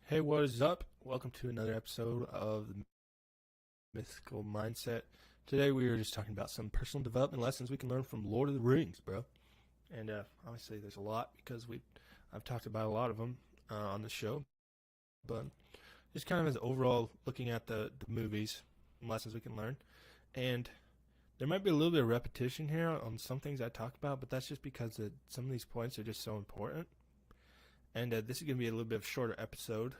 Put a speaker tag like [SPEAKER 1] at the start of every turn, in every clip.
[SPEAKER 1] Hey, what is up? Welcome to another episode of the Mythical Mindset. Today we are just talking about some personal development lessons we can learn from Lord of the Rings, bro. And obviously there's a lot because I've talked about a lot of them on the show, but just kind of as overall looking at the movies and lessons we can learn. And there might be a little bit of repetition here on some things I talk about, but that's just because some of these points are just so important. And this is going to be a little bit of a shorter episode,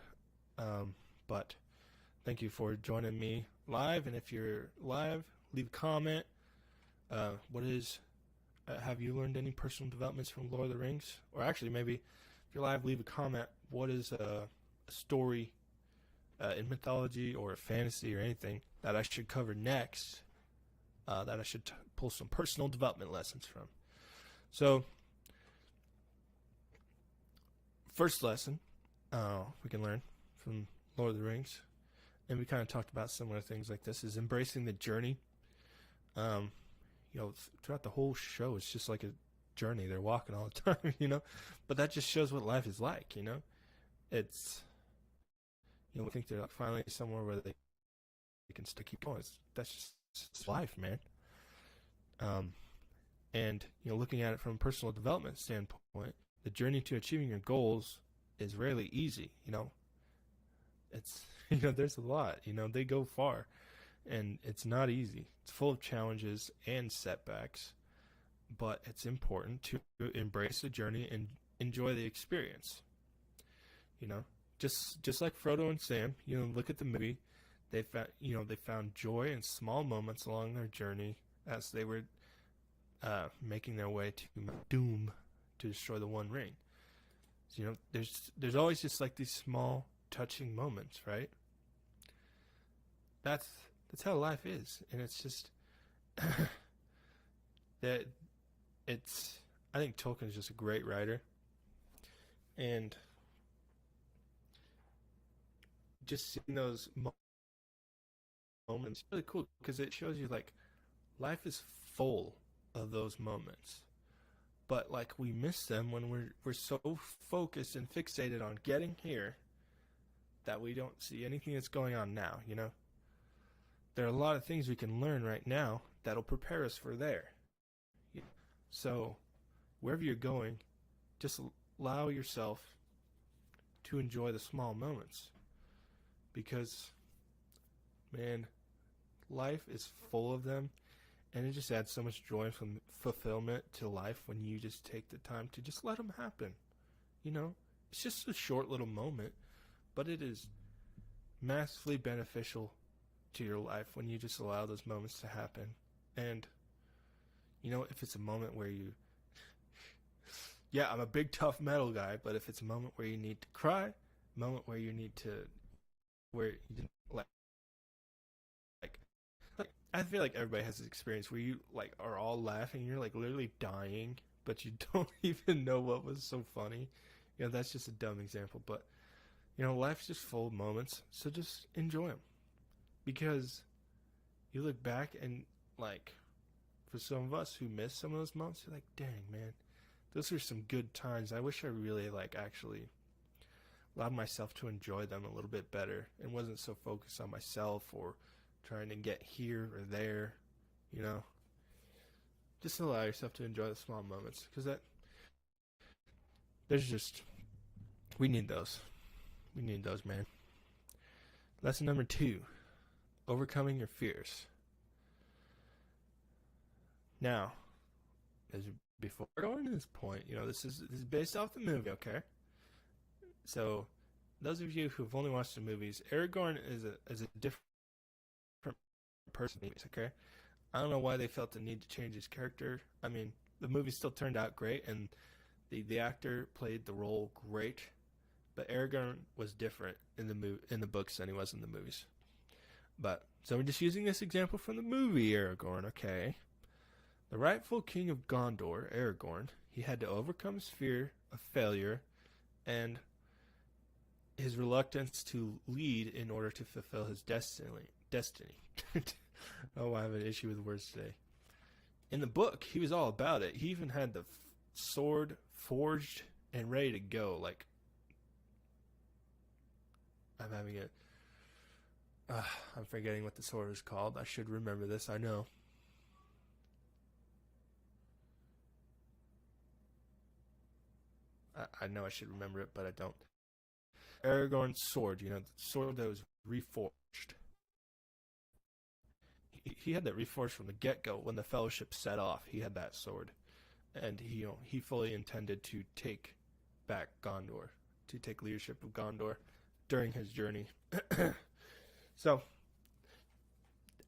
[SPEAKER 1] but thank you for joining me live. And if you're live, leave a comment. Have you learned any personal developments from Lord of the Rings? Or actually, maybe if you're live, leave a comment. What is a story in mythology or fantasy or anything that I should cover next, that I should pull some personal development lessons from? So, first lesson we can learn from Lord of the Rings, and we kind of talked about similar things like this, is embracing the journey. Throughout the whole show, it's just like a journey. They're walking all the time, but that just shows what life is like. It's, we think they're like finally somewhere where they can still keep going. That's just life, man. And looking at it from a personal development standpoint, the journey to achieving your goals is rarely easy. It's there's a lot. They go far, and it's not easy. It's full of challenges and setbacks, but it's important to embrace the journey and enjoy the experience. Just like Frodo and Sam. Look at the movie. They found joy in small moments along their journey as they were making their way to Doom to destroy the One Ring. So, there's always just like these small touching moments, right? That's how life is, and it's just that I think Tolkien is just a great writer, and just seeing those moments is really cool because it shows you like life is full of those moments. But like we miss them when we're so focused and fixated on getting here that we don't see anything that's going on now. There are a lot of things we can learn right now that'll prepare us for there. So wherever you're going, just allow yourself to enjoy the small moments, because man, life is full of them. And it just adds so much joy and fulfillment to life when you just take the time to just let them happen. It's just a short little moment, but it is massively beneficial to your life when you just allow those moments to happen. And, if it's a moment where yeah, I'm a big tough metal guy, but if it's a moment where you need to cry, a moment where you need to, where you didn't I feel like everybody has this experience where you like are all laughing, you're like literally dying, but you don't even know what was so funny. That's just a dumb example, but life's just full of moments, so just enjoy them. Because you look back and like, for some of us who miss some of those moments, you're like, dang man, those are some good times. I wish I really like actually allowed myself to enjoy them a little bit better and wasn't so focused on myself or trying to get here or there. Just allow yourself to enjoy the small moments, because we need those, man. Lesson number 2, overcoming your fears. Now, before going to this point, this is based off the movie, okay? So those of you who've only watched the movies, Aragorn is a different person, okay? I don't know why they felt the need to change his character. I mean, the movie still turned out great, and the actor played the role great, but Aragorn was different in the books than he was in the movies. But so we're just using this example from the movie Aragorn, okay? The rightful king of Gondor, Aragorn, he had to overcome his fear of failure and his reluctance to lead in order to fulfill his destiny. Oh, I have an issue with words today. In the book, he was all about it. He even had the sword forged and ready to go. Like, I'm having it. I'm forgetting what the sword is called. I should remember this. I know. I know I should remember it, but I don't. Aragorn's sword. The sword that was reforged. He had that reforged from the get-go when the Fellowship set off. He had that sword, and he fully intended to take back Gondor, to take leadership of Gondor during his journey. So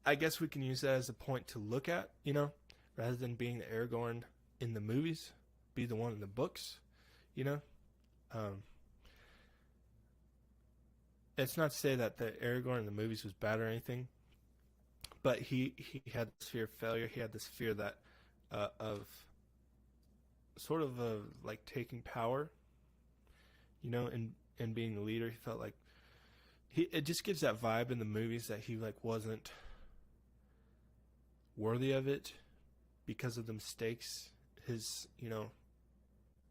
[SPEAKER 1] I guess we can use that as a point to look at, rather than being the Aragorn in the movies, be the one in the books, It's not to say that the Aragorn in the movies was bad or anything, but he had this fear of failure. He had this fear that of sort of like taking power, and being the leader. He felt like it just gives that vibe in the movies that he like wasn't worthy of it because of the mistakes his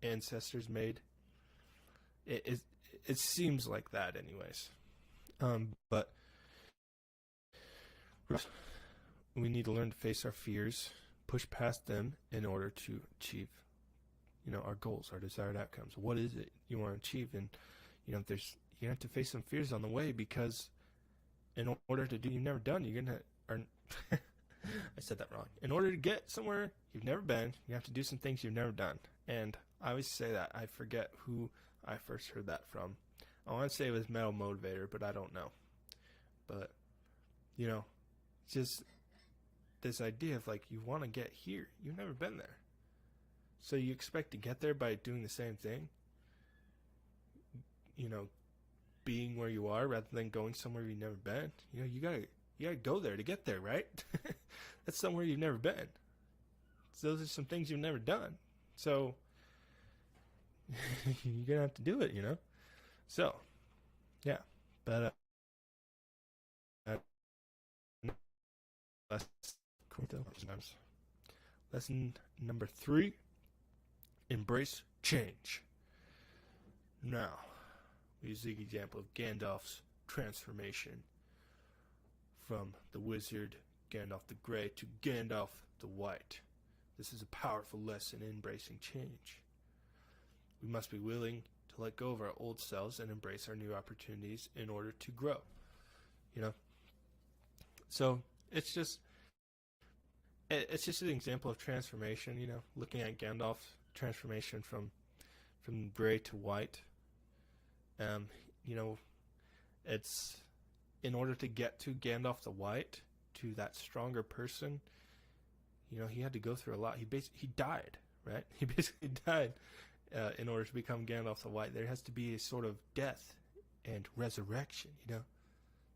[SPEAKER 1] ancestors made. It seems like that anyways. But we need to learn to face our fears, push past them in order to achieve our goals, our desired outcomes. What is it you want to achieve? And you have to face some fears on the way, because in order to do you've never done, you're gonna I said that wrong. In order to get somewhere you've never been, you have to do some things you've never done. And I always say that. I forget who I first heard that from. I want to say it was Metal Motivator, but I don't know. But just this idea of like, you want to get here, you've never been there, so you expect to get there by doing the same thing, being where you are rather than going somewhere you've never been. You gotta go there to get there, right? That's somewhere you've never been. So those are some things you've never done, so you're gonna have to do it, so yeah. But lesson number 3: embrace change. Now, we use the example of Gandalf's transformation from the wizard Gandalf the Grey to Gandalf the White. This is a powerful lesson in embracing change. We must be willing to let go of our old selves and embrace our new opportunities in order to grow. So it's just an example of transformation. Looking at Gandalf's transformation from gray to white. It's in order to get to Gandalf the White, to that stronger person. He had to go through a lot. He died, right? He basically died in order to become Gandalf the White. There has to be a sort of death and resurrection,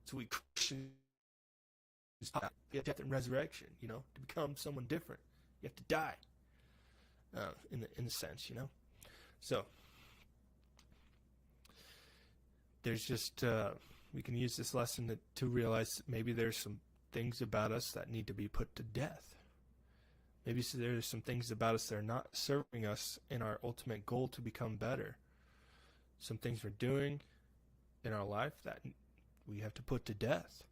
[SPEAKER 1] So we Christians have death and resurrection, to become someone different. You have to die, in a sense, So there's just we can use this lesson to realize maybe there's some things about us that need to be put to death. Maybe there's some things about us that are not serving us in our ultimate goal to become better. Some things we're doing in our life that we have to put to death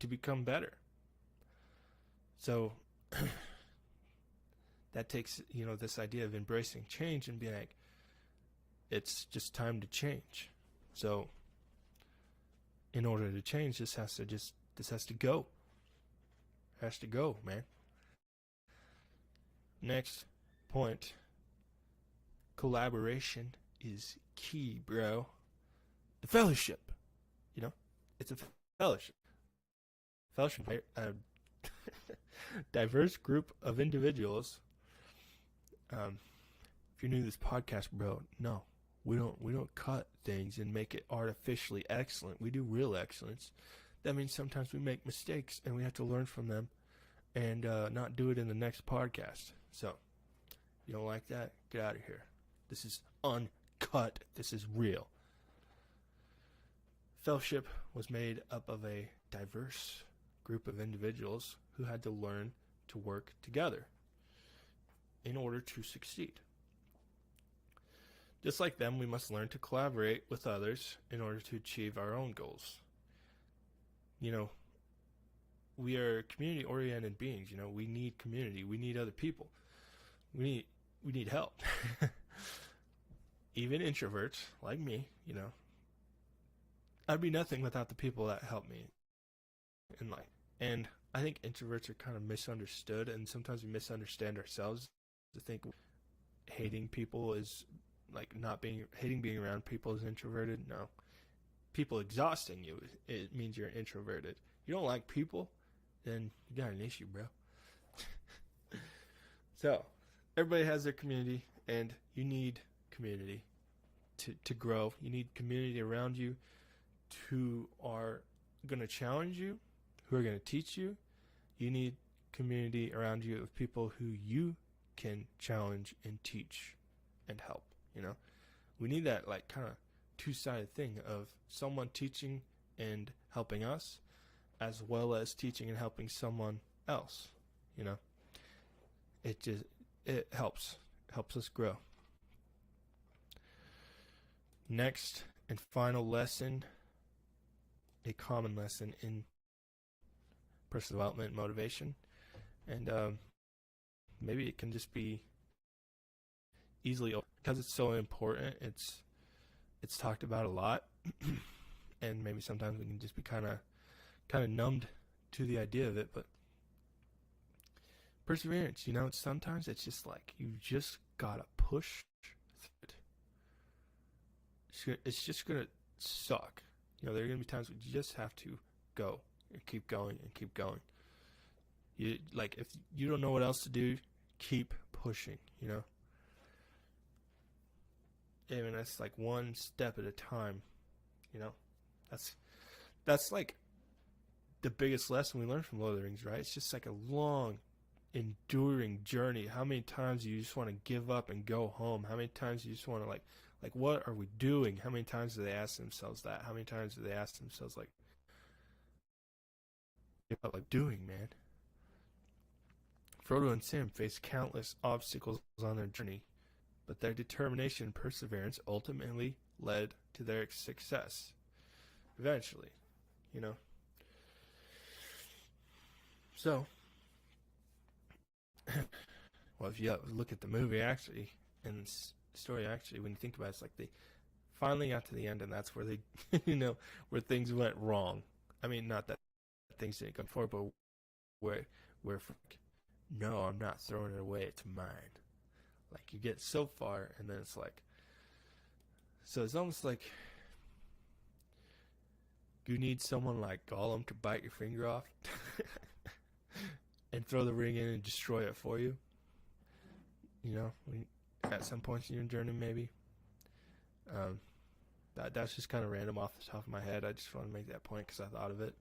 [SPEAKER 1] to become better. So that takes, this idea of embracing change and being like, it's just time to change. So in order to change, this has to go. It has to go, man. Next point: collaboration is key, bro. The Fellowship, it's a fellowship. Fellowship, a diverse group of individuals. If you're new to this podcast, bro, no, we don't cut things and make it artificially excellent. We do real excellence. That means sometimes we make mistakes and we have to learn from them and not do it in the next podcast. So, you don't like that? Get out of here. This is uncut. This is real. Fellowship was made up of a diverse group of individuals who had to learn to work together in order to succeed. Just like them, we must learn to collaborate with others in order to achieve our own goals. You know, we are community oriented beings. You know, we need community. We need other people. We need help. Even introverts like me, you know, I'd be nothing without the people that help me in life. And I think introverts are kind of misunderstood, and sometimes we misunderstand ourselves to think hating people is like not being hating being around people is introverted. No, people exhausting you, it means you're introverted. You don't like people, then you got an issue, bro. So everybody has their community, and you need community to grow. You need community around you who are going to challenge you, who are going to teach you. You need community around you of people who you can challenge and teach and help. You know, we need that like kind of two-sided thing of someone teaching and helping us, as well as teaching and helping someone else. You know, it helps us grow. Next and final lesson, a common lesson in personal development and motivation, and maybe it can just be easily, because it's so important, it's talked about a lot, and maybe sometimes we can just be kind of numbed to the idea of it. But perseverance, you know, sometimes it's just like you just gotta push through it. It's just gonna suck. You know, there are gonna be times when you just have to go and keep going and keep going. You like, if you don't know what else to do, keep pushing. You know, I mean, that's like one step at a time. You know, that's like the biggest lesson we learn from Lord of the Rings, right? It's just like a long, enduring journey. How many times do you just want to give up and go home? How many times do you just want to like what are we doing? How many times do they ask themselves that? How many times do they ask themselves like doing, man? Frodo and Sam faced countless obstacles on their journey, but their determination and perseverance ultimately led to their success. Eventually, you know. So, well, if you look at the movie actually, and the story actually, when you think about it, it's like they finally got to the end, and that's where they, you know, where things went wrong. I mean, not that things didn't go forward, but where no, I'm not throwing it away, it's mine. Like, you get so far, and then it's like, so it's almost like you need someone like Gollum to bite your finger off and throw the ring in and destroy it for you. You know, at some points in your journey, maybe. That's just kind of random off the top of my head. I just want to make that point because I thought of it.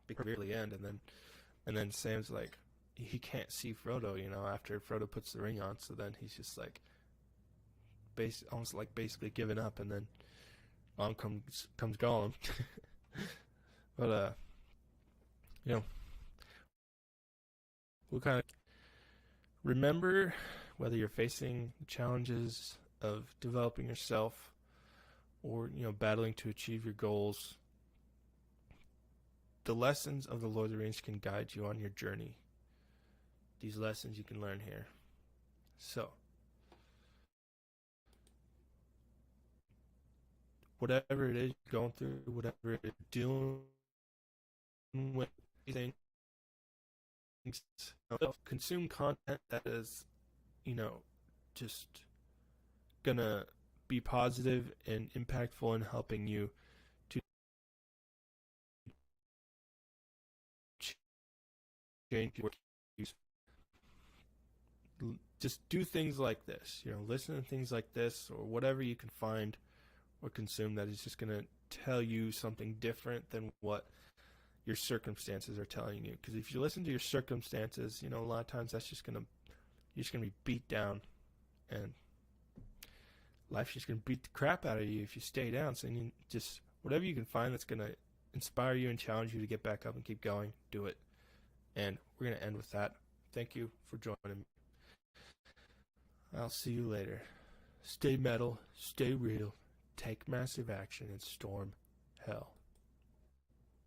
[SPEAKER 1] Because the end, and then Sam's like, he can't see Frodo, you know, after Frodo puts the ring on. So then he's just like, almost like basically giving up, and then on comes Gollum. But you know, we'll kind of remember, whether you're facing challenges of developing yourself or, you know, battling to achieve your goals, the lessons of the Lord of the Rings can guide you on your journey. These lessons you can learn here. So, whatever it is you're going through, whatever you're dealing with, things, consume content that is, you know, just gonna be positive and impactful in helping you to change your views. Just do things like this, you know, listen to things like this, or whatever you can find or consume that is just gonna tell you something different than what your circumstances are telling you. Because if you listen to your circumstances, you know, a lot of times that's just gonna, you're just gonna be beat down, and life's just gonna beat the crap out of you if you stay down. So you just, whatever you can find that's gonna inspire you and challenge you to get back up and keep going, do it. And we're gonna end with that. Thank you for joining me. I'll see you later. stay metal, stay real, take massive action, and storm hell.